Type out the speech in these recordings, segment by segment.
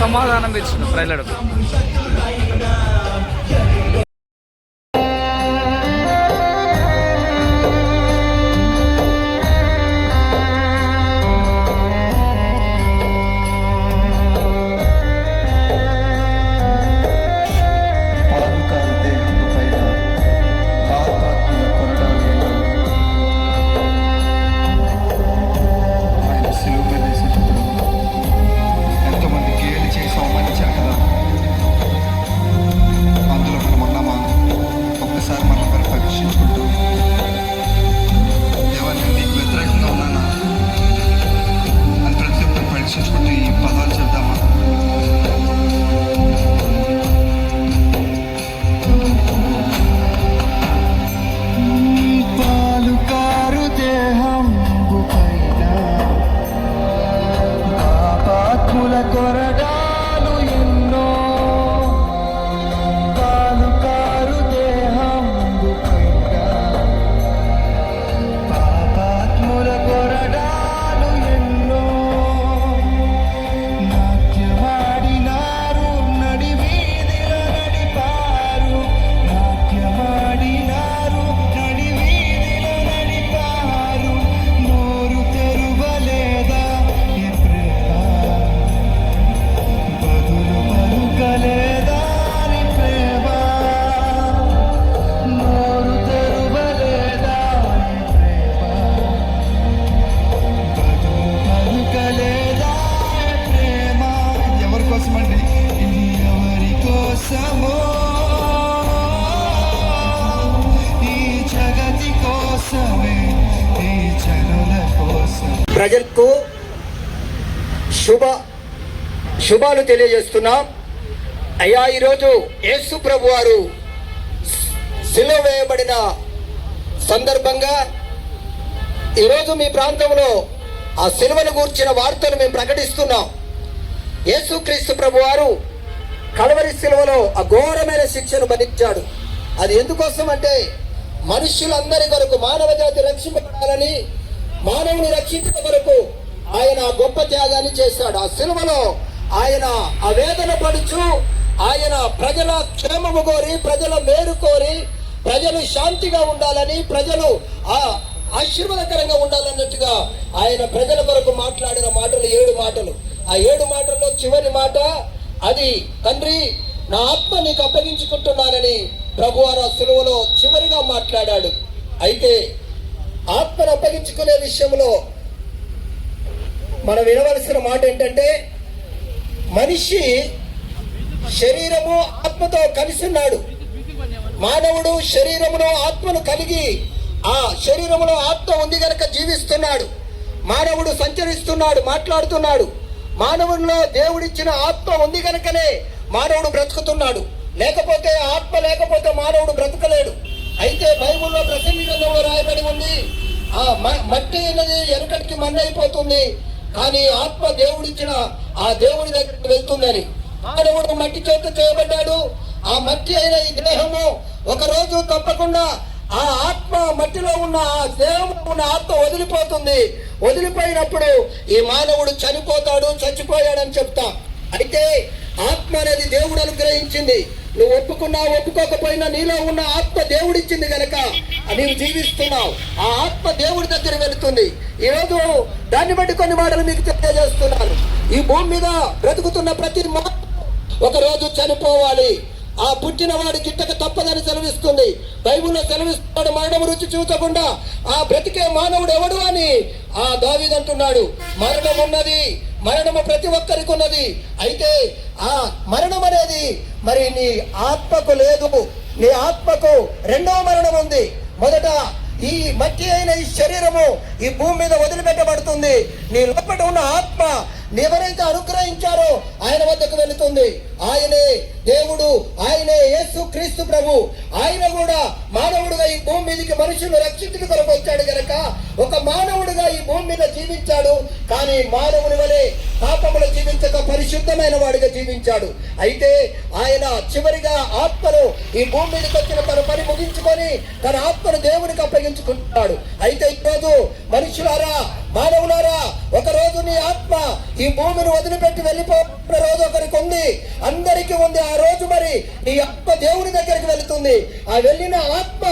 సమాధానం ఇచ్చిన ప్రజలకు. ప్రజలకు శుభాలు తెలియజేస్తున్నాం. అయ్యా, ఈరోజు యేసు ప్రభు వారు సిలువ వేయబడిన సందర్భంగా ఈరోజు మీ ప్రాంతంలో ఆ సిలువను గూర్చిన వార్తను మేము ప్రకటిస్తున్నాం. యేసుక్రీస్తు ప్రభు వారు కల్వరి సిలువలో అఘోరమైన శిక్షను భరించాడు. అది ఎందుకోసం అంటే మనుష్యులందరి కొరకు, మానవ జాతి రక్షింపబడాలని, మానవుని రక్షించడం కొరకు ఆయన గొప్ప త్యాగాన్ని చేశాడు. ఆ సిలువలో ఆయన ఆ వేదన పడుచు, ఆయన ప్రజల క్షేమము కోరి, ప్రజల మేలు కోరి, ప్రజలు శాంతిగా ఉండాలని, ప్రజలు ఆశీర్వాదకరంగా ఉండాలన్నట్టుగా ఆయన ప్రజల కొరకు మాట్లాడిన మాటలు 7 మాటలు. ఆ 7 మాటల్లో చివరి మాట అది, తండ్రి నా ఆత్మ నీకు అప్పగించుకుంటున్నానని ప్రభువారు ఆ సిలువలో చివరిగా మాట్లాడాడు. అయితే ఆత్మను అప్పగించుకునే విషయంలో మనం వినవలసిన మాట ఏంటంటే, మనిషి శరీరము ఆత్మతో కలిసి ఉన్నాడు. మానవుడు శరీరములో ఆత్మను కలిగి, ఆ శరీరములో ఆత్మ ఉంది గనక జీవిస్తున్నాడు. మానవుడు సంచరిస్తున్నాడు, మాట్లాడుతున్నాడు. మానవుడిలో దేవుడిచ్చిన ఆత్మ ఉంది గనకనే మానవుడు బ్రతుకుతున్నాడు. లేకపోతే ఆత్మ లేకపోతే మానవుడు బ్రతకలేడు. అయితే బైబిల్లో ప్రసంగి గ్రంథంలో రాయబడి ఉంది, ఆ మట్టి అనేది వెనకటికి మన్నైపోతుంది, కానీ ఆత్మ దేవుడిచ్చిన ఆ దేవుడి దగ్గరికి వెళ్తుందని. మానవుడు మట్టి చేత చేయబడ్డాడు. ఆ మట్టి అయిన ఈ దేహము ఒకరోజు తప్పకుండా ఆ ఆత్మ, మట్టిలో ఉన్న ఆ దేహంలో ఉన్న ఆత్మ వదిలిపోతుంది. వదిలిపోయినప్పుడు ఈ మానవుడు చనిపోతాడు, చచ్చిపోయాడని చెప్తాం. అయితే ఆత్మ అనేది దేవుడు అనుగ్రహించింది. నువ్వు ఒప్పుకున్నా ఒప్పుకోకపోయినా నీలో ఉన్న ఆత్మ దేవుడిచ్చింది కనుక నీవు జీవిస్తున్నావు. ఆ ఆత్మ దేవుడి దగ్గర వెళుతుంది. ఈరోజు దాన్ని బట్టి కొన్ని మాటలు మీకు తెలియజేస్తున్నాను. ఈ భూమి మీద బ్రతుకుతున్న ప్రతి మానవుడు ఒకరోజు చనిపోవాలి. ఆ పుట్టిన వాడి గిట్టక తప్పదని సెలవిస్తుంది. బైబిల్లో సెలవిస్తున్నాడు, మరణము రుచి చూచకుండా ఆ బ్రతికే మానవుడు ఎవడు అని ఆ దావీదు అంటున్నాడు. మరణం ఉన్నది, మరణము ప్రతి ఒక్కరికి ఉన్నది. అయితే ఆ మరణం అనేది మరి నీ ఆత్మకు లేదు. నీ ఆత్మకు రెండవ మరణం ఉంది. మొదట ఈ మట్టి అయిన ఈ శరీరము ఈ భూమి మీద వదిలిపెట్టబడుతుంది. నీ లోపల ఉన్న ఆత్మ ఎవరైతే అనుగ్రహించారో ఆయన వద్దకు వెళుతుంది. ఆయనే దేవుడు, ఆయనే యేసు క్రీస్తు ప్రభు. ఆయన కూడా మానవుడుగా ఈ భూమి మీదకి మనుషులు రక్షించుకు కొరకు వచ్చాడు గనక ఒక మానవుడుగా ఈ భూమి మీద జీవించాడు. కానీ మానవుని వలె పాపములు జీవించక పరిశుద్ధమైన వాడిగా జీవించాడు. అయితే ఆయన చివరిగా ఆత్మను ఈ భూమి మీదకి వచ్చిన తన పని ముగించుకొని తన ఆత్మను దేవునికి అప్పగించుకుంటున్నాడు. అయితే ఈరోజు మనుషులారా, మానవులారా, ఒక రోజు నీ ఆత్మ ఈ భూమిని వదిలిపెట్టి వెళ్ళిపోతున్న రోజు ఒకరికి ఉంది, అందరికీ ఉంది. ఆ రోజు మరి నీ ఆత్మ దేవుని దగ్గరికి వెళుతుంది. ఆ వెళ్ళిన ఆత్మ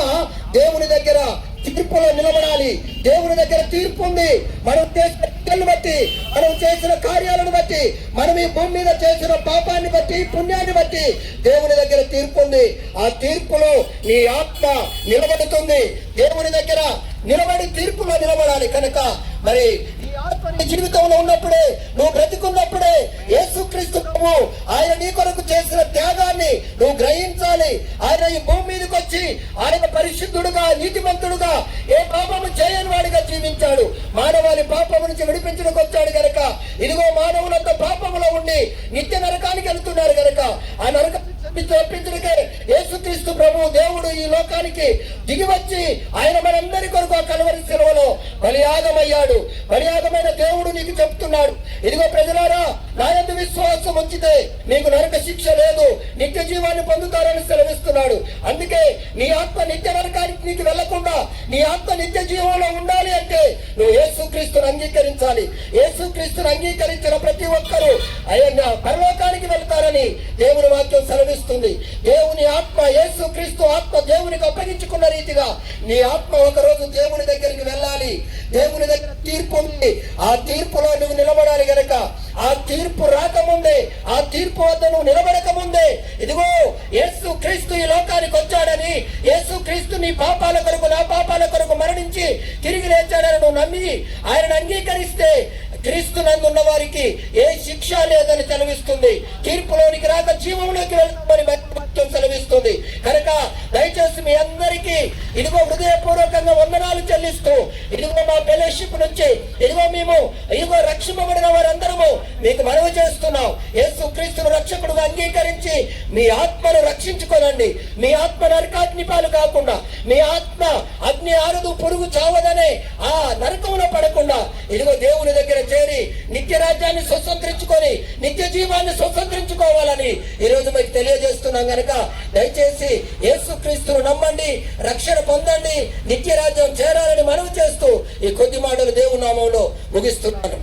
దేవుని దగ్గర తీర్పులో నిలబడాలి. దేవుని దగ్గర తీర్పు ఉంది. మనం చేసిన క్రియలను బట్టి, మనం చేసిన కార్యాలను బట్టి, మనం ఈ భూమి మీద చేసిన పాపాన్ని బట్టి, పుణ్యాన్ని బట్టి దేవుని దగ్గర తీర్పు ఉంది. ఆ తీర్పులో నీ ఆత్మ నిలబడుతుంది. దేవుని దగ్గర నిలబడి తీర్పులో నిలబడాలి. కనుక మరి ఈ ఆత్మ నీ జీవితంలో ఉన్నప్పుడే, నువ్వు బ్రతికున్నప్పుడే యేసుక్రీస్తు ప్రభు ఆయన నీ కొరకు చేసిన త్యాగాన్ని నువ్వు గ్రహించాలి. ఆయన ఈ భూమి మీదకి వచ్చి ఆయన పరిశుద్ధుడుగా, నీతిమంతుడుగా, ఏ పాపము చేయని వాడిగా జీవించాడు. మానవాళి పాపము నుంచి విడిపించడానికి వచ్చాడు గనక, ఇదిగో మానవులంతా పాపములో ఉండి నిత్య నరకానికి వెళ్తున్నారు గనక ఆ నరక తప్పించడానికే యేసుక్రీస్తు ప్రభు దేవుడు ఈ లోకానికి దిగి వచ్చి ఆయన మనందరి కొరకు ఆ కలువరి శిలువలో బలియాగమయ్యాడు. బలియాగమైన దేవుడు నీకు చెప్తున్నాడు, ఇదిగో ప్రజలారా, నా యందు విశ్వాసం ఉంచితే మీకు నరక శిక్ష లేదు, నిత్య జీవాన్ని పొందుతారని సెలవిస్తున్నాడు. అందుకే నీ ఆత్మ నిత్య నరకానికి నీకు వెళ్లకుండా నీ ఆత్మ నిత్య జీవంలో ఉండాలి అంటే నువ్వు యేసుక్రీస్తుని అంగీకరించాలి. యేసుక్రీస్తుని అంగీకరించిన ప్రతి ఒక్కరూ ఆయన పరలోకానికి వెళ్తారని దేవుని వాక్యం సెలవిస్తుంది. దేవుని ఆత్మ, యేసుక్రీస్తు ఆత్మ దేవునికి అప్పగించుకున్న రీతిగా నీ ఆత్మ ఒక రోజు దేవుని దగ్గరికి వెళ్ళాలి. దేవుని దగ్గర తీర్పు ఉంది. ఆ తీర్పులో నువ్వు నిలబడాలి గనక ఆ తీర్పు రాకముందే, ఆ తీర్పు వద్ద నువ్వు నిలబడక ముందే, ఇదిగో యేసు క్రీస్తు ఈ లోకానికి వచ్చాడని, యేసు క్రీస్తు నీ పాపాల కొరకు, నా పాపాల కొరకు మరణించి తిరిగి లేచాడని నువ్వు నమ్మి ఆయనను అంగీకరిస్తే క్రీస్తు నందు ఉన్న వారికి ఏ శిక్ష లేదని సెలవిస్తుంది. తీర్పులోనికి రాక జీవంలోకి వెళ్తామని వాక్యం సెలవిస్తుంది. కనుక దయచేసి మీ అందరికీ ఇదిగో హృదయపూర్వకంగా వందనాలు చెల్లిస్తూ, ఇదిగో మా ఫెలోషిప్ నుంచి ఇదిగో రక్షింపబడిన వారందరము మీకు మనవి చేస్తున్నాం. యేసు క్రీస్తును రక్షకుడుగా అంగీకరించి మీ ఆత్మను రక్షించుకోనండి. మీ ఆత్మ నరకాగ్ని పాలు కాకుండా, మీ ఆత్మ అగ్ని ఆరదు, పురుగు చావదనే ఆ నరకంలో పడకుండా ఇదిగో దేవుని దగ్గర చేరి నిత్య రాజ్యాన్ని స్వతంత్రించుకొని నిత్య జీవాన్ని స్వతంత్రించుకోవాలని ఈ రోజు మీకు తెలియజేస్తున్నాం. గనక దయచేసి యేసుక్రీస్తును నమ్మండి, రక్షణ పొందండి, నిత్య రాజ్యం చేరాలని మనవి చేస్తూ ఈ కొద్ది మాటలు దేవుని నామంలో ముగిస్తున్నాను.